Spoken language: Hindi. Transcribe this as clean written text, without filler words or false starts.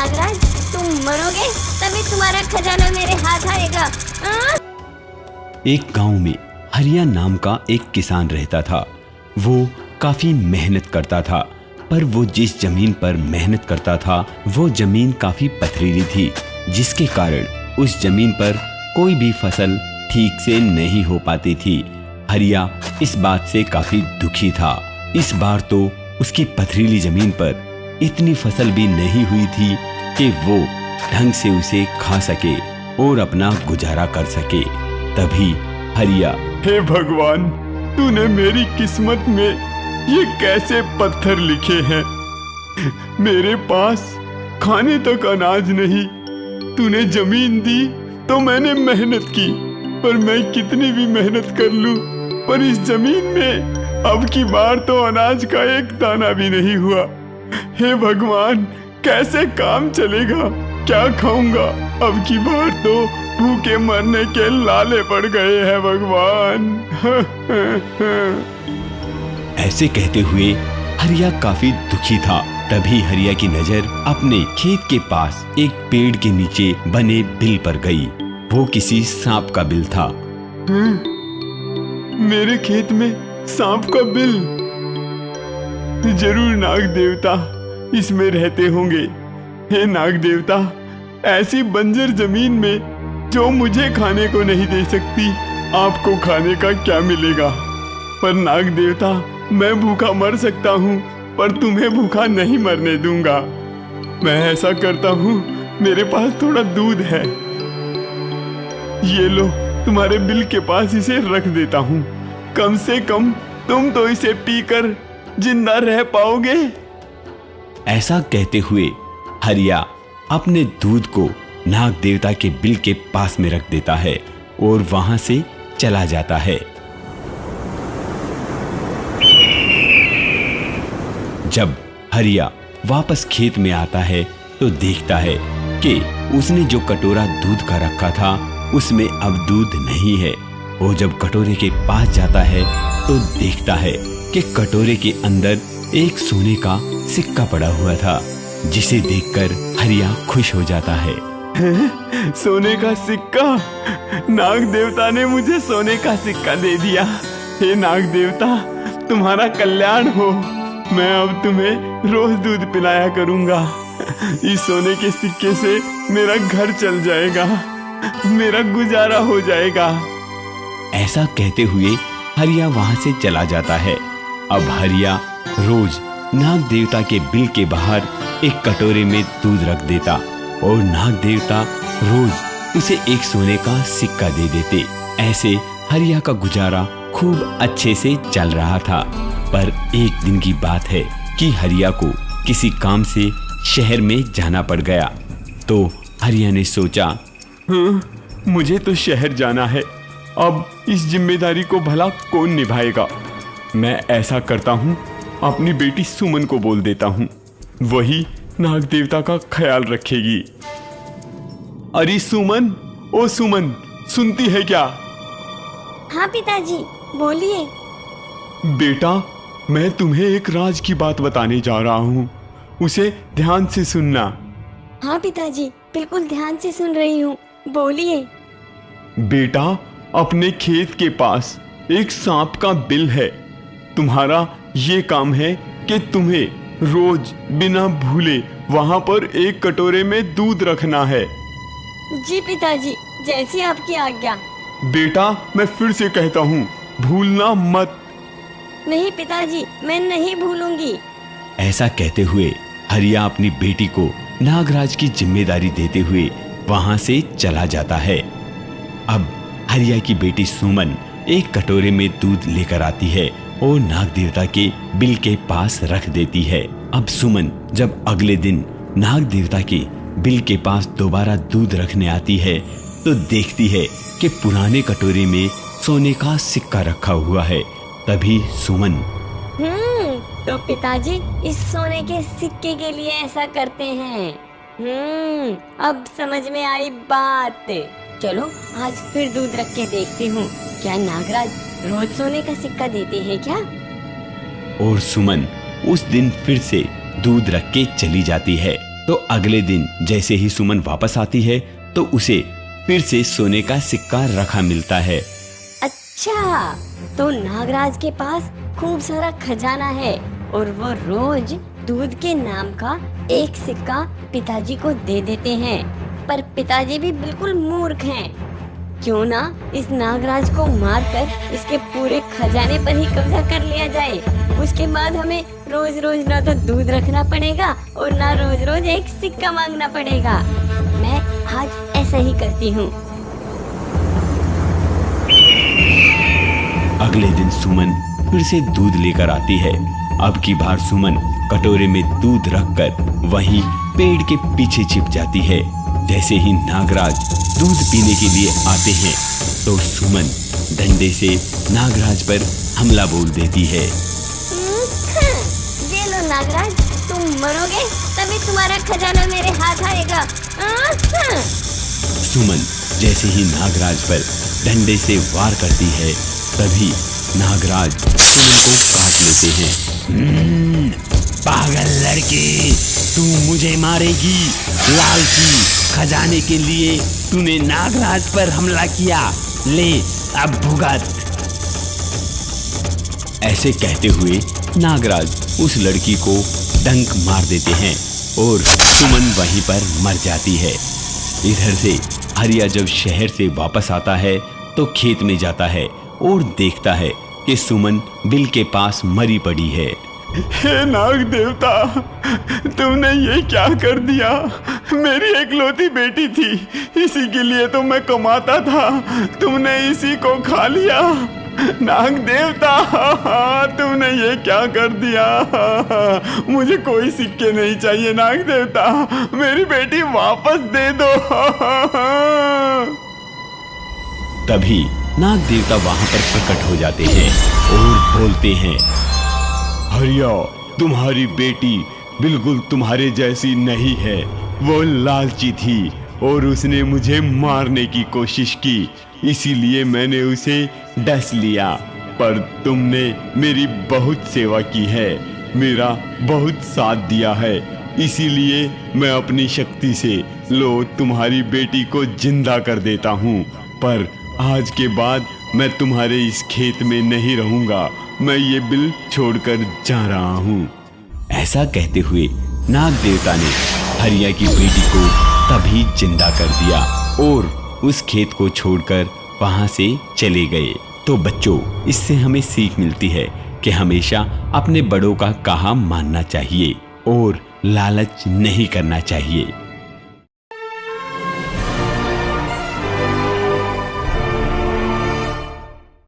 नागराज, तुम मरोगे तभी तुम्हारा खजाना मेरे हाथ आएगा। एक गांव में हरिया नाम का एक किसान रहता था। वो काफी मेहनत करता था, पर वो जिस जमीन पर मेहनत करता था वो जमीन काफी पथरीली थी, जिसके कारण उस जमीन पर कोई भी फसल ठीक से नहीं हो पाती थी। हरिया इस बात से काफी दुखी था। इस बार तो उसकी पथरीली जमीन पर इतनी फसल भी नहीं हुई थी कि वो ढंग से उसे खा सके और अपना गुजारा कर सके। तभी हरिया, हे भगवान, तूने मेरी किस्मत में ये कैसे पत्थर लिखे हैं। मेरे पास खाने तक अनाज नहीं। तूने जमीन दी तो मैंने मेहनत की, पर मैं कितनी भी मेहनत कर लूं, पर इस जमीन में अब की बार तो अनाज का एक दाना भी नहीं हुआ। हे भगवान, कैसे काम चलेगा, क्या खाऊंगा? अब की बार तो भूखे मरने के लाले पड़ गए हैं भगवान। ऐसे कहते हुए हरिया काफी दुखी था। तभी हरिया की नजर अपने खेत के पास एक पेड़ के नीचे बने बिल पर गई। वो किसी सांप का बिल था। मेरे खेत में सांप का बिल, जरूर नाग देवता इसमें रहते होंगे। हे नाग देवता, ऐसी बंजर जमीन में जो मुझे खाने को नहीं दे सकती, आपको खाने का क्या मिलेगा? पर नाग देवता, मैं भूखा मर सकता हूँ, पर तुम्हें भूखा नहीं मरने दूंगा। मैं ऐसा करता हूँ, मेरे पास थोड़ा दूध है, ये लो, तुम्हारे बिल के पास इसे रख देता हूँ। कम से कम तुम तो इसे पीकर जिंदा रह पाओगे। ऐसा कहते हुए हरिया अपने दूध को नाग देवता के बिल के पास में रख देता है और वहां से चला जाता है। जब हरिया वापस खेत में आता है तो देखता है कि उसने जो कटोरा दूध का रखा था उसमें अब दूध नहीं है। वो जब कटोरे के पास जाता है तो देखता है कि कटोरे के अंदर एक सोने का सिक्का पड़ा हुआ था, जिसे देखकर हरिया खुश हो जाता है। सोने का सिक्का! नाग देवता ने मुझे सोने का सिक्का दे दिया। हे नाग देवता, तुम्हारा कल्याण हो। मैं अब तुम्हें रोज दूध पिलाया करूंगा। इस सोने के सिक्के से मेरा घर चल जाएगा, मेरा गुजारा हो जाएगा। ऐसा कहते हुए हरिया वहां से चला जाता है। अब हरिया रोज नाग देवता के बिल के बाहर एक कटोरे में दूध रख देता और नाग देवता रोज उसे एक सोने का सिक्का दे देते। ऐसे हरिया का गुजारा खूब अच्छे से चल रहा था। पर एक दिन की बात है कि हरिया को किसी काम से शहर में जाना पड़ गया। तो हरिया ने सोचा, मुझे तो शहर जाना है, अब इस जिम्मेदारी को भला कौन निभाएगा? मैं ऐसा करता हूँ, अपनी बेटी सुमन को बोल देता हूँ, वही नाग देवता का ख्याल रखेगी। अरे सुमन, ओ सुमन, सुनती है क्या? हाँ पिताजी, बोलिए। बेटा, मैं तुम्हें एक राज की बात बताने जा रहा हूँ, उसे ध्यान से सुनना। हाँ पिताजी, बिल्कुल ध्यान से सुन रही हूँ, बोलिए। बेटा, अपने खेत के पास एक सांप का बिल है। तुम्हारा ये काम है कि तुम्हें रोज बिना भूले वहां पर एक कटोरे में दूध रखना है। जी पिताजी, जैसी आपकी आज्ञा। बेटा, मैं फिर से कहता हूँ, भूलना मत। नहीं पिताजी, मैं नहीं भूलूंगी। ऐसा कहते हुए हरिया अपनी बेटी को नागराज की जिम्मेदारी देते हुए वहां से चला जाता है। अब हरिया की बेटी सुमन एक कटोरे में दूध लेकर आती है और नाग देवता के बिल के पास रख देती है। अब सुमन जब अगले दिन नाग देवता के बिल के पास दोबारा दूध रखने आती है तो देखती है कि पुराने कटोरे में सोने का सिक्का रखा हुआ है। तभी सुमन, तो पिताजी इस सोने के सिक्के के लिए ऐसा करते हैं। अब समझ में आई बात। चलो आज फिर दूध रख के देखती हूँ, क्या नागराज रोज सोने का सिक्का देते हैं क्या? और सुमन उस दिन फिर से दूध रख के चली जाती है। तो अगले दिन जैसे ही सुमन वापस आती है तो उसे फिर से सोने का सिक्का रखा मिलता है। अच्छा, तो नागराज के पास खूब सारा खजाना है और वो रोज दूध के नाम का एक सिक्का पिताजी को दे देते हैं। पर पिताजी भी बिल्कुल मूर्ख हैं। क्यों ना इस नागराज को मारकर इसके पूरे खजाने पर ही कब्जा कर लिया जाए। उसके बाद हमें रोज रोज ना तो दूध रखना पड़ेगा और ना रोज रोज एक सिक्का मांगना पड़ेगा। मैं आज ऐसा ही करती हूँ। अगले दिन सुमन फिर से दूध लेकर आती है। अब की बार सुमन कटोरे में दूध रखकर वहीं पेड़ के पीछे छिप जाती है। जैसे ही नागराज दूध पीने के लिए आते हैं तो सुमन डंडे से नागराज पर हमला बोल देती है। ये लो नागराज, तुम मरोगे तभी तुम्हारा खजाना मेरे हाथ आएगा। सुमन जैसे ही नागराज पर डंडे से वार करती है तभी नागराज सुमन को काट लेते हैं। पागल लड़की, तू मुझे मारेगी। लालची, खजाने के लिए तूने नागराज पर हमला किया। ले अब भुगत। ऐसे कहते हुए नागराज उस लड़की को डंक मार देते हैं और सुमन वहीं पर मर जाती है। इधर से हरिया जब शहर से वापस आता है तो खेत में जाता है और देखता है कि सुमन बिल के पास मरी पड़ी है। हे नाग देवता, तुमने ये क्या कर दिया? मेरी एकलौती बेटी थी, इसी के लिए तो मैं कमाता था, तुमने इसी को खा लिया। नाग देवता, तुमने ये क्या कर दिया? मुझे कोई सिक्के नहीं चाहिए नाग देवता, मेरी बेटी वापस दे दो। तभी नाग देवता वहां पर प्रकट हो जाते हैं और बोलते हैं, हरिया, तुम्हारी बेटी बिल्कुल तुम्हारे जैसी नहीं है। वो लालची थी और उसने मुझे मारने की कोशिश की, इसीलिए मैंने उसे डस लिया। पर तुमने मेरी बहुत सेवा की है, मेरा बहुत साथ दिया है, इसीलिए मैं अपनी शक्ति से लो तुम्हारी बेटी को जिंदा कर देता हूँ। पर आज के बाद मैं तुम्हारे इस खेत में नहीं रहूंगा, मैं ये बिल छोड़कर जा रहा हूँ। ऐसा कहते हुए नाग देवता ने हरिया की बेटी को तभी जिंदा कर दिया और उस खेत को छोड़कर वहां से चले गए। तो बच्चों, इससे हमें सीख मिलती है कि हमेशा अपने बड़ों का कहा मानना चाहिए और लालच नहीं करना चाहिए।